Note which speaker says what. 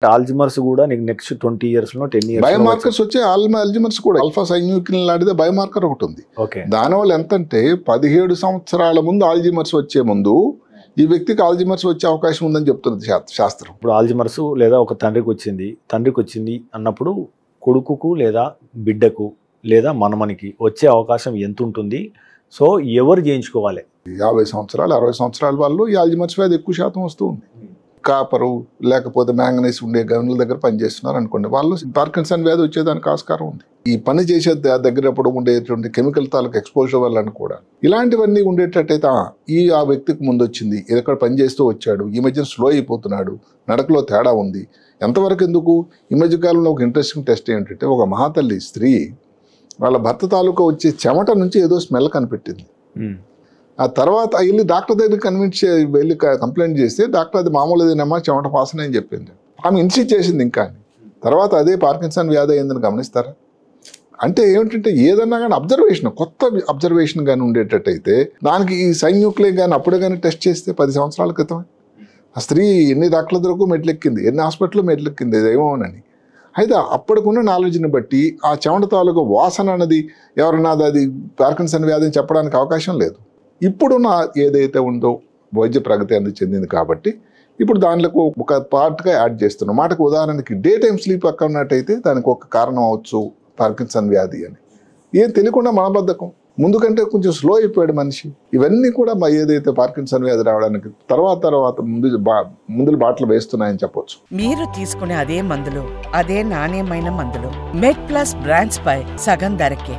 Speaker 1: Alzheimer's కూడా నీకు next 20 years లో 10 years
Speaker 2: బయోమార్కర్స్ వచ్చే ఆల్జిమర్స్ కూడా ఆల్ఫా సైన్యూక్లిన్ లాంటిదే బయోమార్కర్ ఒకటి ఉంది. దానివల్ల ఎంతంటే 17 సంవత్సరాల ముందు ఆల్జిమర్స్ వచ్చే ముందు ఈ వ్యక్తికి ఆల్జిమర్స్ వచ్చే అవకాశం ఉందని చెప్తున్నది శాస్త్రం.
Speaker 1: ఇప్పుడు ఆల్జిమర్స్ లేదా ఒక తండ్రికి వచ్చింది అన్నప్పుడు కొడుకుకు లేదా బిడ్డకు లేదా మనమనికి వచ్చే అవకాశం ఎంత ఉంటుంది? సో ఎవరు చేయించుకోవాలి?
Speaker 2: 50 సంవత్సరాలు 60 సంవత్సరాల వాళ్ళు ఈ ఆల్జిమర్స్ వ్యాధి ఎక్కువ శాతం వస్తుంది. కాపరు లేకపోతే మ్యాంగనీస్ ఉండే గనుల దగ్గర పనిచేస్తున్నారు అనుకోండి, వాళ్ళు పార్కిన్సన్ వ్యాధి వచ్చేదానికి ఆస్కారం ఉంది. ఈ పని చేసే దగ్గరప్పుడు ఉండేటువంటి కెమికల్ తాలూకు ఎక్స్పోజర్ వల్ల కూడా ఇలాంటివన్నీ ఉండేటట్టయితే ఆ వ్యక్తికి ముందు వచ్చింది, ఎక్కడ పని చేస్తూ వచ్చాడు, ఈ మధ్యన స్లో అయిపోతున్నాడు, నడకలో తేడా ఉంది, ఎంతవరకు ఎందుకు? ఈ మధ్య కాలంలో ఒక ఇంట్రెస్టింగ్ టెస్ట్ ఏంటంటే ఒక మహాతల్లి స్త్రీ వాళ్ళ భర్త తాలూకా వచ్చే చెమట నుంచి ఏదో స్మెల్ కనిపెట్టింది. ఆ తర్వాత వెళ్ళి డాక్టర్ దగ్గర వెళ్ళి కంప్లైంట్ చేస్తే డాక్టర్ అది మామూలుదేనమ్మా చెమట వాసన అని చెప్పింది. ఆమె ఇన్సిస్ట్ చేసింది ఇంకా. తర్వాత అదే పార్కిన్సన్ వ్యాధి అయిందని గమనిస్తారా? అంటే ఏమిటంటే ఏదన్నా కానీ అబ్జర్వేషన్, కొత్త అబ్జర్వేషన్ కానీ ఉండేటట్టయితే దానికి ఈ సైన్యూక్లిన్ కానీ అప్పుడే కానీ టెస్ట్ చేస్తే 10 సంవత్సరాల క్రితం ఆ స్త్రీ ఎన్ని డాక్టర్ల దగ్గరకు మెట్లెక్కింది, ఎన్ని హాస్పిటల్లో మెట్లెక్కింది ఏమోనని. అయితే అప్పటికున్న నాలెడ్జ్ని బట్టి ఆ చెమట తాలూకు వాసన అన్నది ఎవరన్నా అది పార్కిన్సన్ వ్యాధిని చెప్పడానికి అవకాశం లేదు. ఇప్పుడున్న ఏదైతే ఉందో వైద్య ప్రగతి అనేది చెందింది కాబట్టి ఇప్పుడు దానిలో ఒక పార్ట్గా యాడ్ చేస్తున్నాం. మాటకు ఉదాహరణకి డే టైం స్లీప్ అక్కడ ఉన్నట్టయితే దానికి ఒక కారణం అవచ్చు పార్కిన్సన్ వ్యాధి అని. ఏం తెలియకుండా మనబద్ధకం, ముందు కంటే కొంచెం స్లో అయిపోయాడు మనిషి. ఇవన్నీ కూడా ఏదైతే పార్కిన్సన్ వ్యాధి రావడానికి తర్వాత ముందు బాటలు వేస్తున్నాయని చెప్పొచ్చు.
Speaker 3: మీరు తీసుకునే అదే మందులు, అదే నాణ్యమైన మందులు మెడ్ ప్లస్ బ్రాండ్స్ పై సగం ధరకే.